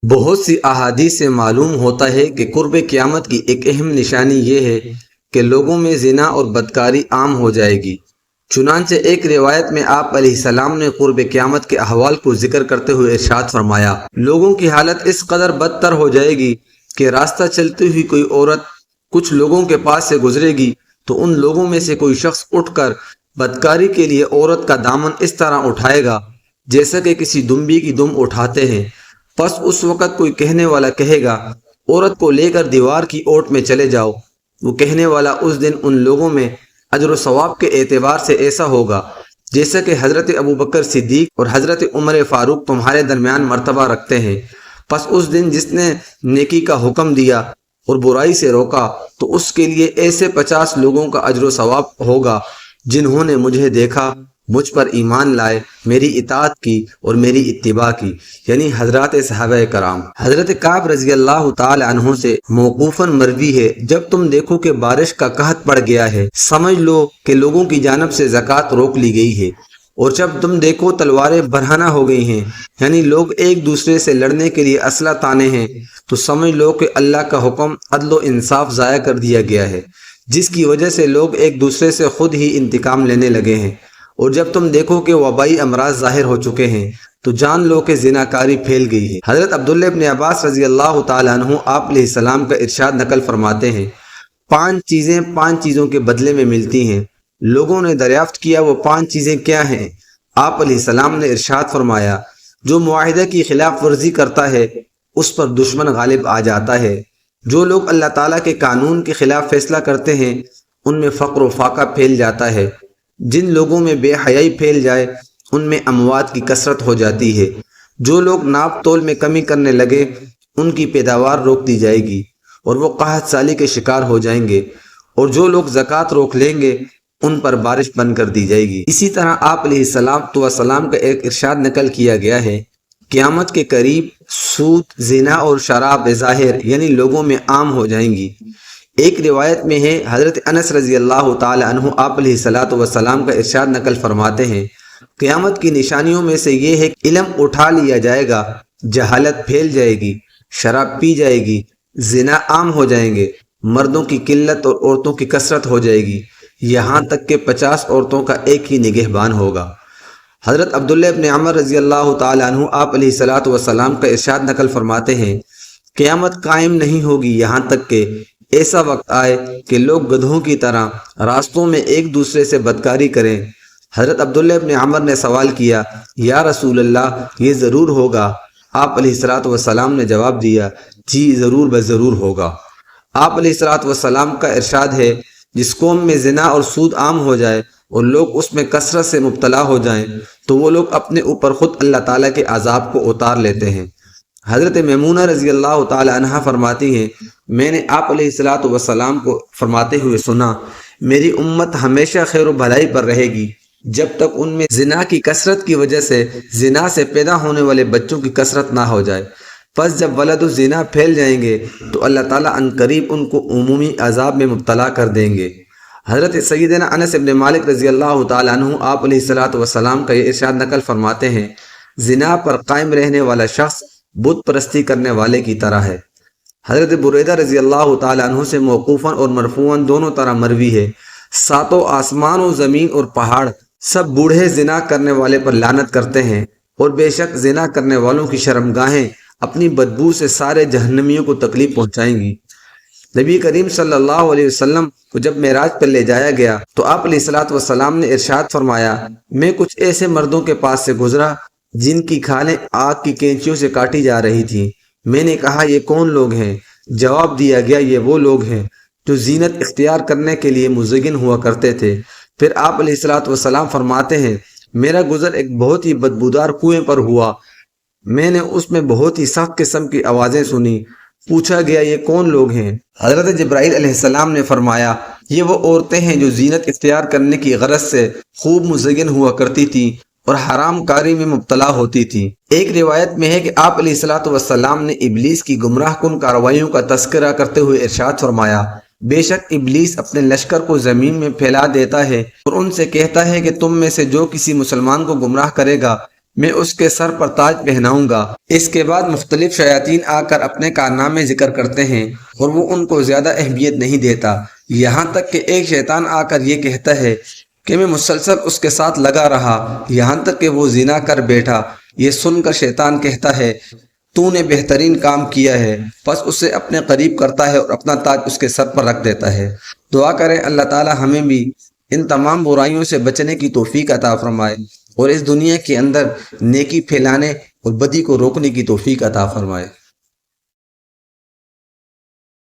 بہت سی احادیث سے معلوم ہوتا ہے کہ قرب قیامت کی ایک اہم نشانی یہ ہے کہ لوگوں میں زنا اور بدکاری عام ہو جائے گی۔ چنانچہ ایک روایت میں آپ علیہ السلام نے قرب قیامت کے احوال کو ذکر کرتے ہوئے ارشاد فرمایا، لوگوں کی حالت اس قدر بدتر ہو جائے گی کہ راستہ چلتی ہوئی کوئی عورت کچھ لوگوں کے پاس سے گزرے گی تو ان لوگوں میں سے کوئی شخص اٹھ کر بدکاری کے لیے عورت کا دامن اس طرح اٹھائے گا جیسا کہ کسی دمبی کی دم اٹھاتے ہیں۔ پس اس وقت کوئی کہنے والا کہے گا، عورت کو لے کر دیوار کی اوٹ میں چلے جاؤ۔ وہ کہنے والا اس دن ان لوگوں میں اجر و ثواب کے اعتبار سے ایسا ہوگا جیسا کہ حضرت ابوبکر صدیق اور حضرت عمر فاروق تمہارے درمیان مرتبہ رکھتے ہیں۔ پس اس دن جس نے نیکی کا حکم دیا اور برائی سے روکا تو اس کے لیے ایسے 50 لوگوں کا اجر و ثواب ہوگا جنہوں نے مجھے دیکھا، مجھ پر ایمان لائے، میری اطاعت کی اور میری اتباع کی، یعنی حضرات صحابہ کرام۔ حضرت کعب رضی اللہ تعالی عنہ سے موقوفاً مروی ہے، جب تم دیکھو کہ بارش کا قحط پڑ گیا ہے سمجھ لو کہ لوگوں کی جانب سے زکوٰۃ روک لی گئی ہے، اور جب تم دیکھو تلواریں برہنہ ہو گئی ہیں، یعنی لوگ ایک دوسرے سے لڑنے کے لیے اسلحہ تانے ہیں، تو سمجھ لو کہ اللہ کا حکم عدل و انصاف ضائع کر دیا گیا ہے، جس کی وجہ سے لوگ ایک دوسرے سے خود ہی انتقام لینے لگے ہیں۔ اور جب تم دیکھو کہ وبائی امراض ظاہر ہو چکے ہیں تو جان لو کہ زناکاری پھیل گئی ہے۔ حضرت عبداللہ ابن عباس رضی اللہ تعالیٰ عنہ آپ علیہ السلام کا ارشاد نقل فرماتے ہیں، 5 چیزیں 5 چیزوں کے بدلے میں ملتی ہیں۔ لوگوں نے دریافت کیا وہ 5 چیزیں کیا ہیں؟ آپ علیہ السلام نے ارشاد فرمایا، جو معاہدہ کی خلاف ورزی کرتا ہے اس پر دشمن غالب آ جاتا ہے، جو لوگ اللہ تعالیٰ کے قانون کے خلاف فیصلہ کرتے ہیں ان میں فقر و فاقہ پھیل جاتا ہے، جن لوگوں میں بے حیائی پھیل جائے ان میں اموات کی کثرت ہو جاتی ہے، جو لوگ ناپ تول میں کمی کرنے لگے ان کی پیداوار روک دی جائے گی اور وہ قحط سالی کے شکار ہو جائیں گے، اور جو لوگ زکوٰۃ روک لیں گے ان پر بارش بند کر دی جائے گی۔ اسی طرح آپ علیہ السلام کا ایک ارشاد نقل کیا گیا ہے، قیامت کے قریب سود، زنا اور شراب ظاہر یعنی لوگوں میں عام ہو جائیں گی۔ ایک روایت میں ہے، حضرت انس رضی اللہ تعالی عنہ آپ علیہ السلام کا ارشاد نقل فرماتے ہیں، قیامت کی نشانیوں میں سے یہ ہے کہ علم اٹھا لیا جائے گا، جہالت پھیل جائے گی، شراب پی جائے گی، زنا عام ہو جائیں گے، مردوں کی قلت اور عورتوں کی کثرت ہو جائے گی، یہاں تک کہ 50 عورتوں کا ایک ہی نگہبان ہوگا۔ حضرت عبداللہ ابن عمر رضی اللہ تعالی عنہ آپ علیہ السلام کا ارشاد نقل فرماتے ہیں، قیامت قائم نہیں ہوگی یہاں تک کہ ایسا وقت آئے کہ لوگ گدھوں کی طرح راستوں میں ایک دوسرے سے بدکاری کریں۔ حضرت عبداللہ ابن عمر نے سوال کیا، یا رسول اللہ یہ ضرور ہوگا؟ آپ علیہ السلام نے جواب دیا، جی ضرور بضرور ہوگا۔ آپ علیہ السلام کا ارشاد ہے، جس قوم میں زنا اور سود عام ہو جائے اور لوگ اس میں کثرت سے مبتلا ہو جائیں تو وہ لوگ اپنے اوپر خود اللہ تعالیٰ کے عذاب کو اتار لیتے ہیں۔ حضرت میمونہ رضی اللہ تعالی عنہ فرماتی ہیں، میں نے آپ علیہ السلام کو فرماتے ہوئے سنا، میری امت ہمیشہ خیر و بھلائی پر رہے گی جب تک ان میں زنا کی کثرت کی وجہ سے زنا سے پیدا ہونے والے بچوں کی کثرت نہ ہو جائے۔ پس جب ولد الزنا پھیل جائیں گے تو اللہ تعالیٰ عنقریب ان کو عمومی عذاب میں مبتلا کر دیں گے۔ حضرت سیدنا انس ابن مالک رضی اللہ تعالی عنہ آپ علیہ السلام کا یہ ارشاد نقل فرماتے ہیں، زنا پر قائم رہنے والا شخص بت پرستی کرنے والے کی طرح ہے۔ حضرت بریدہ رضی اللہ تعالی عنہ سے موقوفاً اور مرفوعاً دونوں طرح مروی ہے، 7 آسمان و زمین اور پہاڑ سب بوڑھے زنا کرنے والے پر لعنت کرتے ہیں، اور بے شک زنا کرنے والوں کی شرمگاہیں اپنی بدبو سے سارے جہنمیوں کو تکلیف پہنچائیں گی۔ نبی کریم صلی اللہ علیہ وسلم کو جب معراج پر لے جایا گیا تو آپ علیہ السلام نے ارشاد فرمایا، میں کچھ ایسے مردوں کے پاس سے گزرا جن کی کھالیں آگ کی کینچیوں سے کاٹی جا رہی تھیں۔ میں نے کہا یہ کون لوگ ہیں؟ جواب دیا گیا یہ وہ لوگ ہیں جو زینت اختیار کرنے کے لیے مزین ہوا کرتے تھے۔ پھر آپ علیہ السلام فرماتے ہیں، میرا گزر ایک بہت ہی بدبودار کنویں پر ہوا، میں نے اس میں بہت ہی سخت قسم کی آوازیں سنی۔ پوچھا گیا یہ کون لوگ ہیں؟ حضرت جبرائیل علیہ السلام نے فرمایا، یہ وہ عورتیں ہیں جو زینت اختیار کرنے کی غرض سے خوب مزین ہوا کرتی تھیں اور حرام کاری میں مبتلا ہوتی تھی۔ ایک روایت میں ہے کہ آپ علیہ السلام نے ابلیس کی گمراہ کن کارروائیوں کا تذکرہ کرتے ہوئے ارشاد فرمایا، بے شک ابلیس اپنے لشکر کو زمین میں پھیلا دیتا ہے اور ان سے کہتا ہے کہ تم میں سے جو کسی مسلمان کو گمراہ کرے گا میں اس کے سر پر تاج پہناؤں گا۔ اس کے بعد مختلف شیاطین آ کر اپنے کارنامے ذکر کرتے ہیں اور وہ ان کو زیادہ اہمیت نہیں دیتا، یہاں تک کہ ایک شیطان آ کر یہ کہتا ہے کہ میں مسلسل اس کے ساتھ لگا رہا یہاں تک کہ وہ زنا کر بیٹھا۔ یہ سن کر شیطان کہتا ہے تو نے بہترین کام کیا ہے، پس اسے اپنے قریب کرتا ہے اور اپنا تاج اس کے سر پر رکھ دیتا ہے۔ دعا کریں اللہ تعالی ہمیں بھی ان تمام برائیوں سے بچنے کی توفیق عطا فرمائے اور اس دنیا کے اندر نیکی پھیلانے اور بدی کو روکنے کی توفیق عطا فرمائے۔